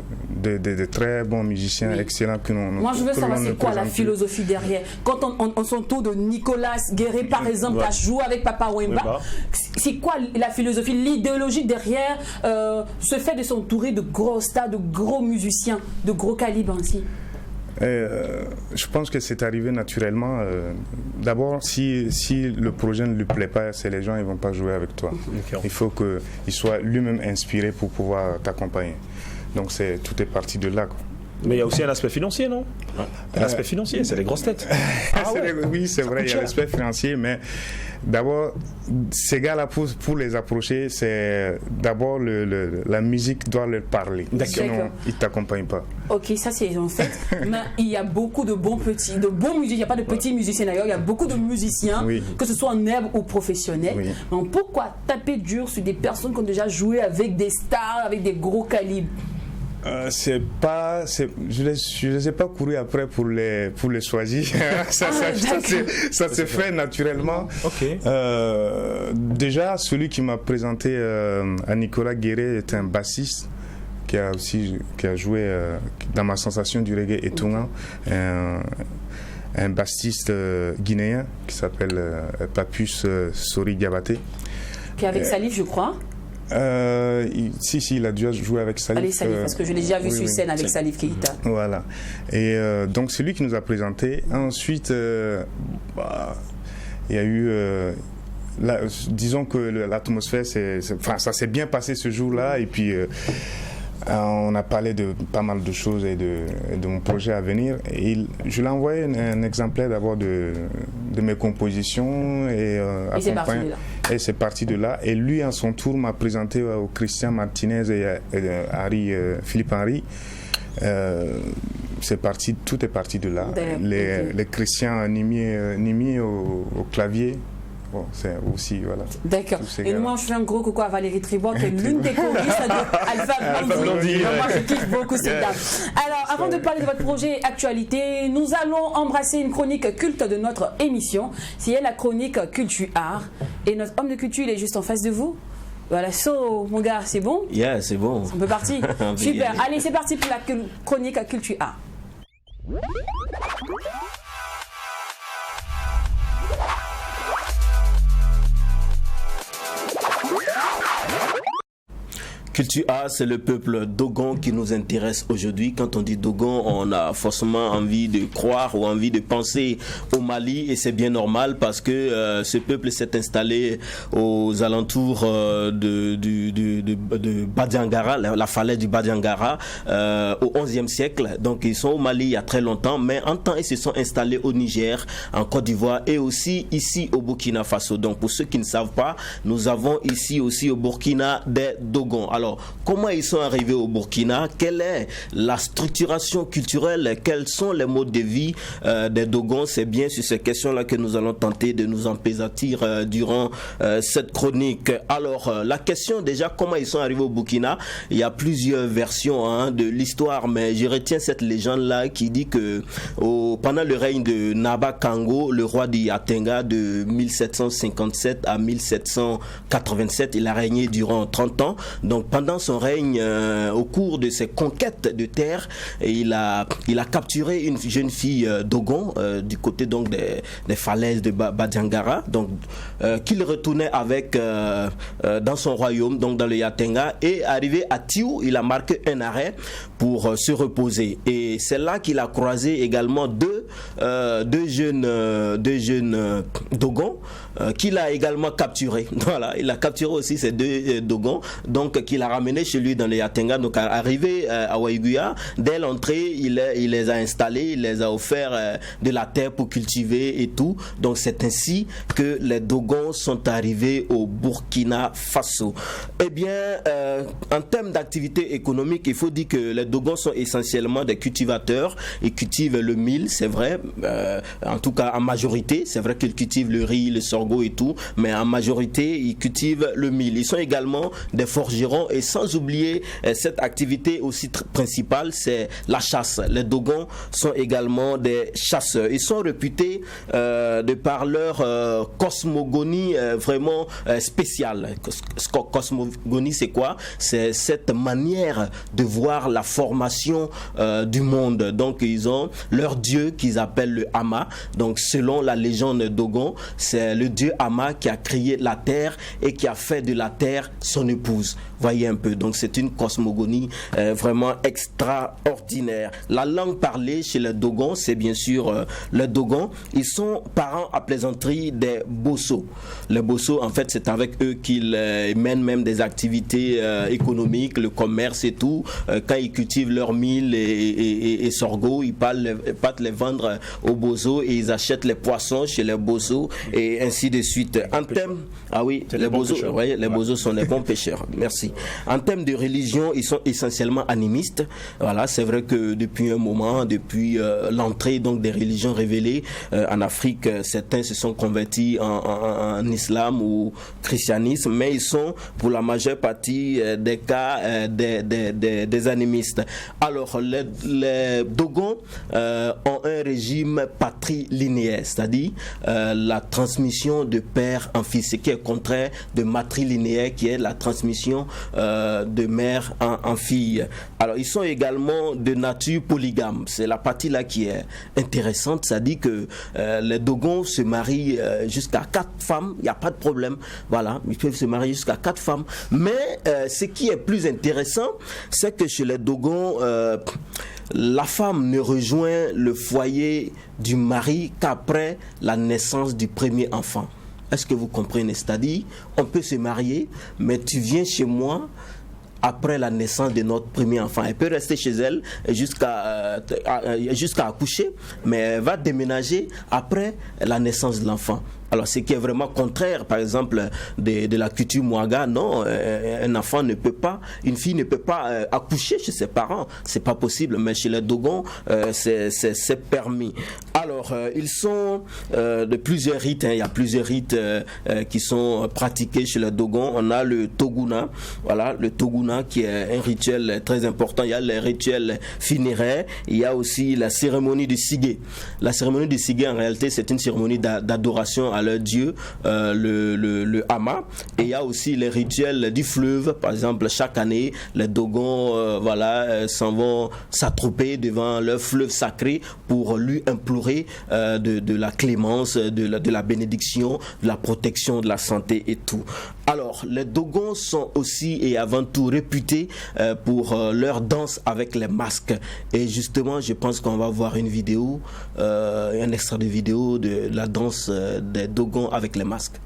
très bons musiciens, excellents. Moi, je veux savoir, c'est quoi la philosophie derrière? Quand on s'entoure de Nicolas Guéret, par exemple, qui a joué avec Papa Wemba, c'est quoi la philosophie, l'idéologie derrière ce fait de s'entourer de gros stars, de gros musiciens, de gros calibre ainsi? Je pense que c'est arrivé naturellement. D'abord, si le projet ne lui plaît pas, les gens ne vont pas jouer avec toi. Il faut qu'il soit lui-même inspiré pour pouvoir t'accompagner. Donc tout est parti de là, quoi. Mais il y a aussi un aspect financier, non? L'aspect financier, c'est les grosses têtes. Oui, c'est vrai, il y a l'aspect financier, mais d'abord, ces gars-là, pour les approcher, c'est d'abord la musique doit leur parler. Sinon, ils ne t'accompagnent pas. Ok, ça c'est en fait. Mais il y a beaucoup de bons musiciens. Il n'y a pas de petits musiciens d'ailleurs. Il y a beaucoup de musiciens, que ce soit en herbe ou professionnels. Oui. Donc pourquoi taper dur sur des personnes qui ont déjà joué avec des stars, avec des gros calibres? Je les ai pas couru après pour les choisir. ça se fait naturellement. Okay. Déjà, celui qui m'a présenté à Nicolas Guéret est un bassiste qui a joué dans ma sensation du reggae étonnant. Un bassiste guinéen qui s'appelle Papus Sori Diabaté. Qui est avec Salif, je crois. Il a dû jouer avec Salif. Allez, Salif, parce que je l'ai déjà vu sur scène avec Salif Keita. Voilà. Et donc, c'est lui qui nous a présenté. Ensuite, il y a eu. Disons que l'atmosphère, ça s'est bien passé ce jour-là. Et puis. On a parlé de pas mal de choses et de mon projet à venir. Et je lui ai envoyé un exemplaire d'abord de mes compositions. Et c'est parti de là. Et lui, à son tour, m'a présenté au Christian Martinez et Philippe Henry. Tout est parti de là. Les Christian Nimi au clavier. bon, c'est aussi, voilà. D'accord. Et moi, je fais un gros coucou à Valérie Tribord, qui est l'une des choristes de Alpha Blondy. Moi, je kiffe beaucoup cette dame. Alors, avant de parler de votre projet actualité, nous allons embrasser une chronique culte de notre émission. C'est la chronique Culture Art. Et notre homme de culture, il est juste en face de vous. Voilà, mon gars, c'est bon? Yeah, c'est bon. On peut partir. Super. Allez, c'est parti pour la chronique Culture Art. Culture A, c'est le peuple Dogon qui nous intéresse aujourd'hui. Quand on dit Dogon, on a forcément envie de croire ou envie de penser au Mali, et c'est bien normal parce que ce peuple s'est installé aux alentours de Badiangara, la falaise du Badiangara, au XIe siècle. Donc ils sont au Mali il y a très longtemps, mais en temps ils se sont installés au Niger, en Côte d'Ivoire et aussi ici au Burkina Faso. Donc pour ceux qui ne savent pas, nous avons ici aussi au Burkina des Dogons. Alors, comment ils sont arrivés au Burkina? Quelle est la structuration culturelle? Quels sont les modes de vie des Dogons? C'est bien sur ces questions-là que nous allons tenter de nous empaisantir durant cette chronique. Alors, la question déjà, comment ils sont arrivés au Burkina? Il y a plusieurs versions de l'histoire, mais je retiens cette légende-là qui dit que pendant le règne de Naba Kango, le roi du Yatenga, de 1757 à 1787, il a régné durant 30 ans. Donc, pendant son règne, au cours de ses conquêtes de terre, il a capturé une jeune fille Dogon du côté donc des falaises de Badiangara, donc qu'il retournait avec dans son royaume, donc dans le Yatenga, et arrivé à Tiou, il a marqué un arrêt pour se reposer. Et c'est là qu'il a croisé également deux jeunes Dogons qu'il a également capturés. Voilà, il a capturé aussi ces deux Dogons, donc qu'il a ramené chez lui dans le Yatenga. Donc arrivé à Waiguya, dès l'entrée, il les a installés, il les a offert de la terre pour cultiver et tout. Donc c'est ainsi que les Dogons sont arrivés au Burkina Faso. Eh bien, en termes d'activité économique, il faut dire que les Dogons sont essentiellement des cultivateurs. Ils cultivent le mil, c'est vrai, en tout cas en majorité. C'est vrai qu'ils cultivent le riz, le sorgho et tout, mais en majorité, ils cultivent le mil. Ils sont également des forgerons, et sans oublier cette activité aussi principale, c'est la chasse. Les Dogons sont également des chasseurs. Ils sont réputés de par leur cosmogonie vraiment spéciale. Cosmogonie, c'est quoi? C'est cette manière de voir la formation du monde. Donc ils ont leur dieu qu'ils appellent le Ama. Donc selon la légende Dogon, c'est le dieu Ama qui a créé la terre et qui a fait de la terre son épouse. Voyez un peu. Donc c'est une cosmogonie vraiment extraordinaire. La langue parlée chez les Dogons, c'est bien sûr les Dogons. Ils sont parents à plaisanterie des Bosso. Les Bosso, en fait, c'est avec eux qu'ils mènent même des activités économiques, le commerce et tout. Quand ils cultivent leur mil et sorgho, ils partent les vendre aux Bosso, et ils achètent les poissons chez les Bosso et ainsi de suite. En termes, les Bosso, les Bosso sont des bons pêcheurs. Merci. En termes de religion, ils sont essentiellement animistes. Voilà, c'est vrai que depuis un moment, depuis l'entrée donc des religions révélées en Afrique, certains se sont convertis en islam ou christianisme, mais ils sont pour la majeure partie des cas des animistes. Alors les Dogons ont un régime patrilinéaire, c'est-à-dire la transmission de père en fils, ce qui est contraire de matrilinéaire, qui est la transmission de mère en fille. Alors ils sont également de nature polygame. C'est la partie là qui est intéressante. Ça dit que les Dogons se marient jusqu'à 4 femmes. Il n'y a pas de problème. Voilà, ils peuvent se marier jusqu'à 4 femmes. Mais ce qui est plus intéressant, c'est que chez les Dogons, la femme ne rejoint le foyer du mari qu'après la naissance du premier enfant. Est-ce que vous comprenez? C'est-à-dire, on peut se marier, mais tu viens chez moi après la naissance de notre premier enfant. Elle peut rester chez elle jusqu'à accoucher, mais elle va déménager après la naissance de l'enfant. Alors, ce qui est vraiment contraire, par exemple, de la culture Mouaga, non, un enfant ne peut pas, une fille ne peut pas accoucher chez ses parents. C'est pas possible, mais chez les Dogons, c'est permis. Alors, ils sont de plusieurs rites. Il y a plusieurs rites qui sont pratiqués chez les Dogons. On a le Toguna. Voilà, le Toguna qui est un rituel très important. Il y a les rituels funéraires. Il y a aussi la cérémonie du Sigé. La cérémonie du Sigé, en réalité, c'est une cérémonie d'adoration à leur dieu, le Ama. Et il y a aussi les rituels du fleuve. Par exemple, chaque année, les Dogons s'en vont s'attrouper devant leur fleuve sacré pour lui implorer de la clémence, de la bénédiction, de la protection, de la santé et tout. Alors, les Dogons sont aussi et avant tout réputés pour leur danse avec les masques. Et justement, je pense qu'on va voir une vidéo, un extrait de vidéo de la danse des Dogons avec les masques.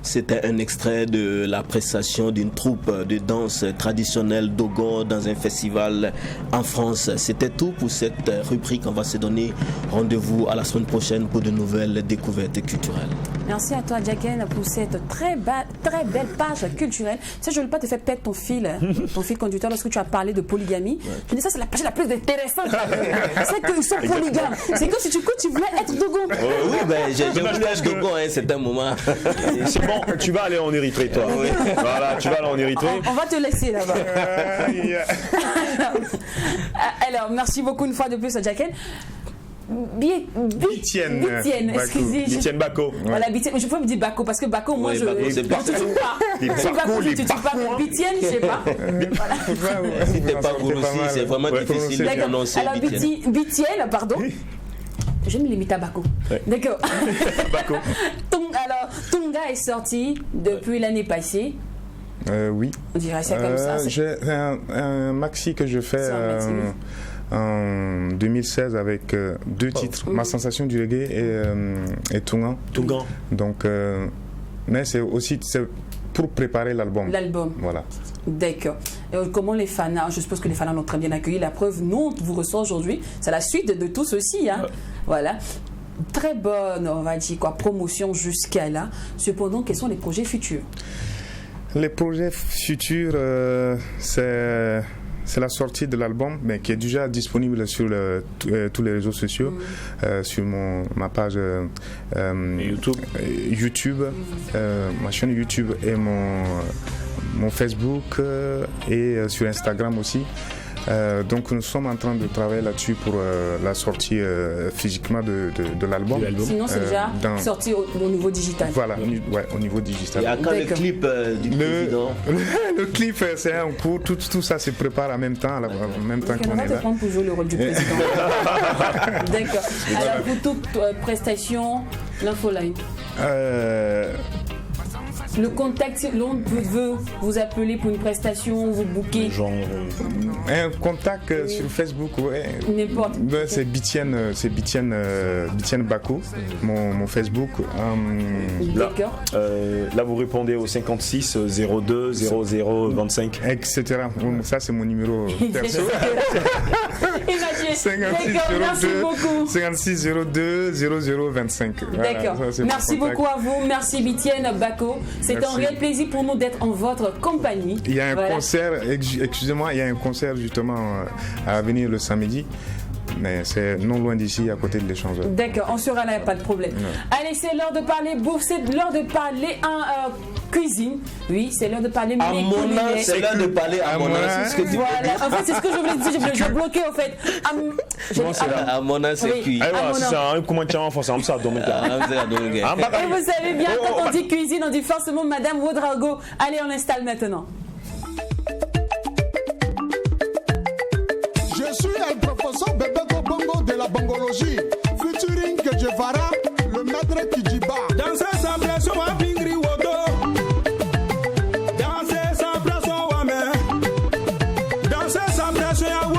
C'était un extrait de la prestation d'une troupe de danse traditionnelle Dogon dans un festival en France. C'était tout pour cette rubrique. On va se donner rendez-vous à la semaine prochaine pour de nouvelles découvertes culturelles. Merci à toi, Jacken, pour cette très belle page culturelle. Tu sais, je ne veux pas te faire perdre ton fil conducteur lorsque tu as parlé de polygamie. Je dis ça, c'est la page la plus intéressante. C'est qu'ils sont polygames. C'est que si tu voulais être Dogon. Oui, ben, j'ai voulu être Dogon, c'est un moment. C'est bon, tu vas aller en Érythrée, toi. Oui. Voilà, tu vas aller en Érythrée. On va te laisser là-bas. Alors, merci beaucoup une fois de plus à Jacken. Bitienne, excusez. Bitienne Bako. Voilà, Bitienne. Je peux me dire Bako parce que Bako, moi, je ne touche pas. Les Bako, Bitienne, je ne sais pas. Si t'es pas gourou aussi, c'est vraiment difficile de prononcer. Alors, Bitienne, pardon. Je me limite à Bako. Ouais. D'accord. Bako. Alors, Tunga est sorti depuis l'année passée. Oui. On dirait ça comme ça. J'ai un maxi que je fais en 2016 avec deux titres, Ma sensation du reggae et Tungan. Donc, mais c'est aussi pour préparer l'album. Voilà. D'accord. Comment les fans, je suppose que les fans l'ont très bien accueilli. La preuve, nous, on vous reçoit aujourd'hui. C'est la suite de tout ceci. Hein. Voilà. Très bonne, on va dire, promotion jusqu'à là. Cependant, quels sont les projets futurs? Les projets futurs, c'est la sortie de l'album, mais qui est déjà disponible sur tous les réseaux sociaux, sur ma page YouTube, ma chaîne YouTube et mon Facebook et sur Instagram aussi. Donc nous sommes en train de travailler là-dessus pour la sortie physiquement de l'album. Sinon c'est déjà sorti au niveau digital. Voilà, au niveau digital. Et à quand le clip du président? Le clip c'est un cours, tout ça se prépare en même temps, en même temps qu'on est là. On va te prendre pour jouer le rôle du président. D'accord. Alors pour toute prestation, l'infoline. Le contact, l'on veut vous appeler pour une prestation, vous booker. Un contact sur Facebook, ouais. N'importe. C'est Bitienne Bako, mon Facebook. D'accord. Là, vous répondez au 56 02 00 25. Etc. Ça, c'est mon numéro perso. Imagine. Merci beaucoup. 56 02 00 25. D'accord. Voilà, merci beaucoup à vous. Merci Bitienne Bako. C'est un réel plaisir pour nous d'être en votre compagnie. Il y a un concert, excusez-moi, il y a un concert justement à venir le samedi. Mais c'est non loin d'ici, à côté de l'échangeur. D'accord, on sera là, pas de problème. Ouais. Allez, c'est l'heure de parler bouffe, c'est l'heure de parler cuisine. Oui, c'est l'heure de parler Amona, c'est l'heure de parler Amona. C'est ce que tu voilà. En fait, c'est ce que je voulais dire. Je bloquais, en fait. Amona, c'est cuit. C'est un comment tu as en français, ça, donc. Et vous savez bien, quand on dit cuisine, on dit forcément Madame Wodrago. Allez, on l'installe maintenant. Je suis le professeur Bebeko Bongo de la bongologie, featuring Kejevara, le maître Kijiba. Dans cette assemblée, on va pingri wodo. Dans cette assemblée, on va mettre. Dans cette assemblée, on va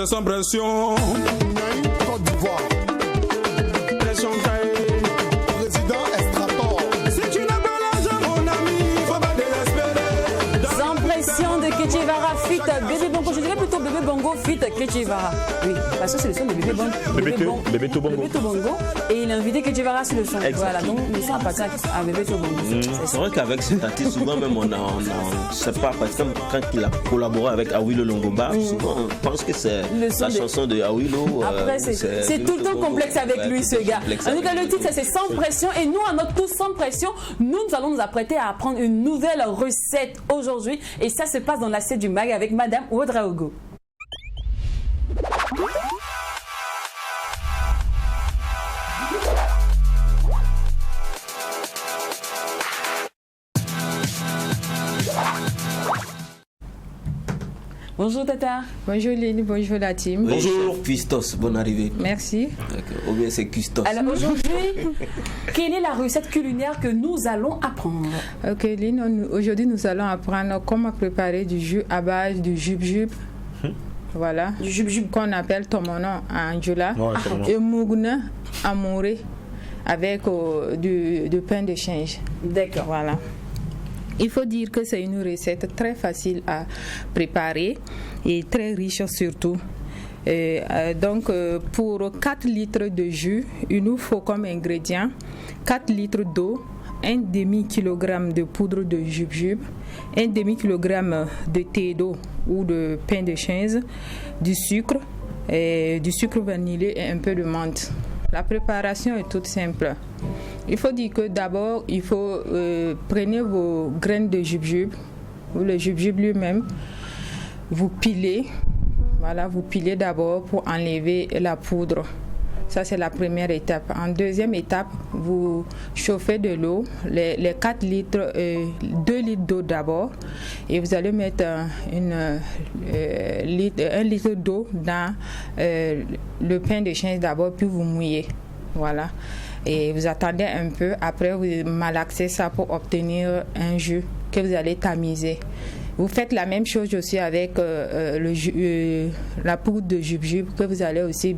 sans pression. Côte d'Ivoire. Pression cahier. Président Estrator. Si tu n'as pas l'argent, mon ami, faut pas désespérer. Sans pression de Ketchevara fit Bébé Bongo. Je dirais plutôt Bébé Bongo fit Ketchevara. Oui, parce que c'est le son de Bébé Bongo. Bébé Tobongo. Bébé Tobongo. Et il a invité Ketchevara sur le son. Voilà, donc le son appartient à Bébé Tobongo. C'est vrai qu'avec cet artiste, souvent même on c'est pas, par exemple, quand il a collaboré avec Awilo Longomba, souvent on pense que c'est la chanson de Awilo. Après, c'est tout le temps complexe avec lui, ce gars. En tout cas, le titre, c'est Sans pression. Et nous, à notre tour, Sans pression, nous allons nous apprêter à apprendre une nouvelle recette aujourd'hui. Et ça se passe dans l'assiette du mag avec Madame Ouedraogo. Bonjour Tata. Bonjour Lily, bonjour la team. Oui, bonjour Custos, bonne arrivée. Merci. Ou bien c'est Custos. Alors aujourd'hui, quelle est la recette culinaire que nous allons apprendre? Ok Lily, aujourd'hui nous allons apprendre comment préparer du jus à base du jub-jub. Voilà, du jub-jub qu'on appelle tomono en Djoula. Et mougna amouré avec du pain de change. D'accord. Voilà. Il faut dire que c'est une recette très facile à préparer et très riche surtout. Donc, pour 4 litres de jus, il nous faut comme ingrédient 4 litres d'eau, un demi-kilogramme de poudre de jujube, un demi-kilogramme de thé d'eau ou de pain de change, du sucre vanillé et un peu de menthe. La préparation est toute simple. Il faut dire que d'abord, il faut prenez vos graines de jujube ou le jujube lui-même, vous pilez. Voilà, vous pilez d'abord pour enlever la poudre. Ça, c'est la première étape. En deuxième étape, vous chauffez de l'eau, les 4 litres, 2 litres d'eau d'abord, et vous allez mettre un litre d'eau dans le pain de change d'abord, puis vous mouillez. Voilà. Et vous attendez un peu, après vous malaxez ça pour obtenir un jus que vous allez tamiser. Vous faites la même chose aussi avec la poudre de jujube que vous allez aussi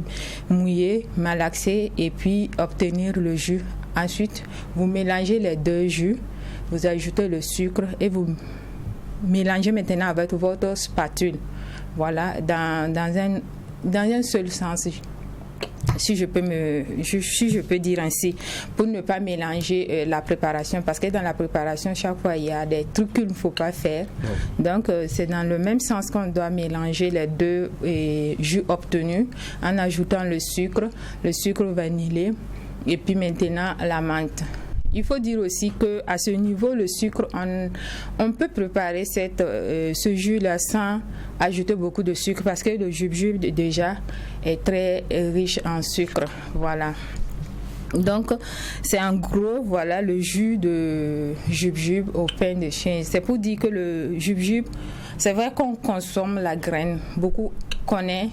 mouiller, malaxer et puis obtenir le jus. Ensuite, vous mélangez les deux jus, vous ajoutez le sucre et vous mélangez maintenant avec votre spatule. Voilà, dans un seul sens. Si je peux dire ainsi, pour ne pas mélanger la préparation, parce que dans la préparation, chaque fois, il y a des trucs qu'il ne faut pas faire. Donc, c'est dans le même sens qu'on doit mélanger les deux jus obtenus en ajoutant le sucre vanillé et puis maintenant la menthe. Il faut dire aussi qu'à ce niveau, le sucre, on peut préparer ce jus-là sans ajouter beaucoup de sucre parce que le jujube déjà est très riche en sucre. Voilà. Donc, c'est en gros, voilà, le jus de jujube au pain de change. C'est pour dire que le jujube, c'est vrai qu'on consomme la graine. Beaucoup connaissent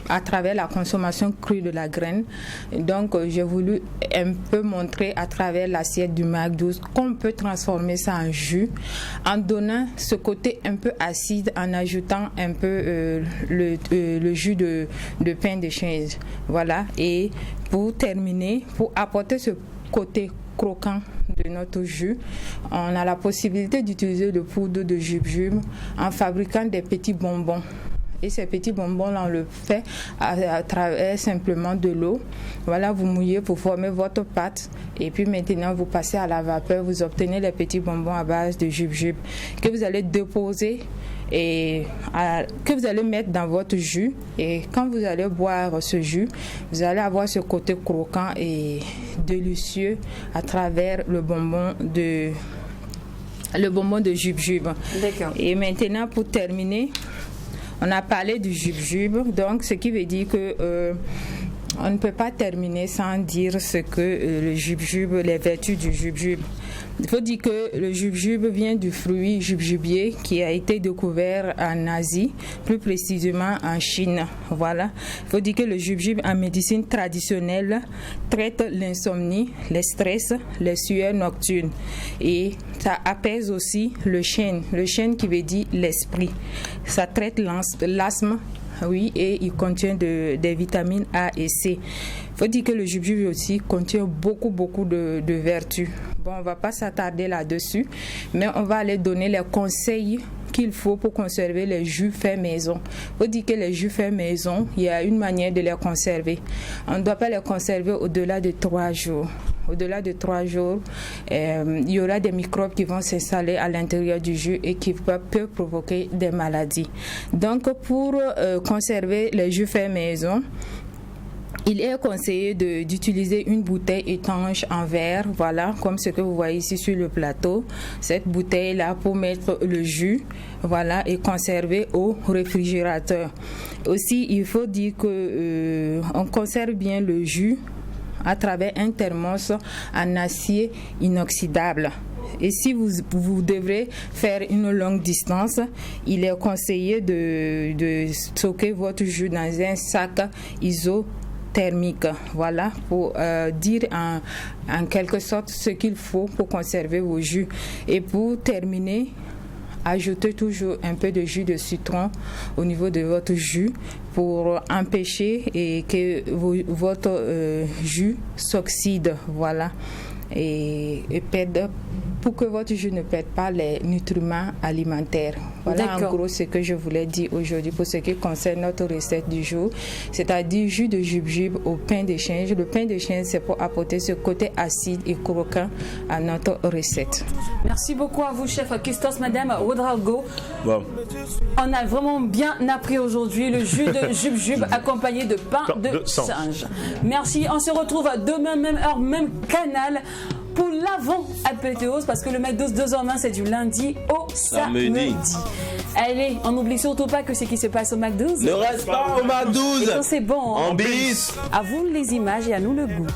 à travers la consommation crue de la graine. Donc, j'ai voulu un peu montrer à travers l'assiette du Mac 12 qu'on peut transformer ça en jus en donnant ce côté un peu acide en ajoutant un peu le jus de pain de change. Voilà. Et pour terminer, pour apporter ce côté croquant de notre jus, on a la possibilité d'utiliser de poudre de jujube en fabriquant des petits bonbons. Et ces petits bonbons-là, on le fait à travers simplement de l'eau. Voilà, vous mouillez pour former votre pâte. Et puis maintenant, vous passez à la vapeur. Vous obtenez les petits bonbons à base de jujube que vous allez déposer et que vous allez mettre dans votre jus. Et quand vous allez boire ce jus, vous allez avoir ce côté croquant et délicieux à travers le bonbon de jujube. D'accord. Et maintenant, pour terminer, on a parlé du jujube, donc ce qui veut dire que on ne peut pas terminer sans dire ce que le jujube, les vertus du jujube. Il faut dire que le jujube vient du fruit jujubier qui a été découvert en Asie, plus précisément en Chine. Voilà. Il faut dire que le jujube en médecine traditionnelle traite l'insomnie, le stress, les sueurs nocturnes. Et ça apaise aussi le chêne qui veut dire l'esprit. Ça traite l'asthme, oui, et il contient des vitamines A et C. Il faut dire que le jujube aussi contient beaucoup de vertus. Bon, on va pas s'attarder là-dessus, mais on va aller donner les conseils qu'il faut pour conserver les jus faits maison. Il faut dire que les jus faits maison, il y a une manière de les conserver. On ne doit pas les conserver au-delà de 3 jours. Au-delà de 3 jours, il y aura des microbes qui vont s'installer à l'intérieur du jus et qui peuvent provoquer des maladies. Donc, pour conserver les jus faits maison, il est conseillé d'utiliser une bouteille étanche en verre, voilà, comme ce que vous voyez ici sur le plateau. Cette bouteille-là pour mettre le jus, voilà, et conserver au réfrigérateur. Aussi, il faut dire que on conserve bien le jus à travers un thermos en acier inoxydable. Et si vous devrez faire une longue distance, il est conseillé de stocker votre jus dans un sac isothermique. Voilà, pour dire en quelque sorte ce qu'il faut pour conserver vos jus. Et pour terminer, ajoutez toujours un peu de jus de citron au niveau de votre jus pour empêcher et que votre jus s'oxyde, voilà, et perde, pour que votre jus ne perde pas les nutriments alimentaires. Voilà en gros ce que je voulais dire aujourd'hui pour ce qui concerne notre recette du jour, c'est-à-dire jus de jujube au pain de chêne. Le pain de chêne, c'est pour apporter ce côté acide et croquant à notre recette. Merci beaucoup à vous, chef Christos, madame Ouedraogo. Bon. On a vraiment bien appris aujourd'hui le jus de jujube accompagné de pain de singe. Merci, on se retrouve demain, même heure, même canal, pour l'avant-apétéose, parce que le McDo 2 en 1, c'est du lundi au samedi. Allez, on n'oublie surtout pas que ce qui se passe au McDo ne reste pas au McDo. Et quand c'est bon, en bis. à vous les images et à nous le goût.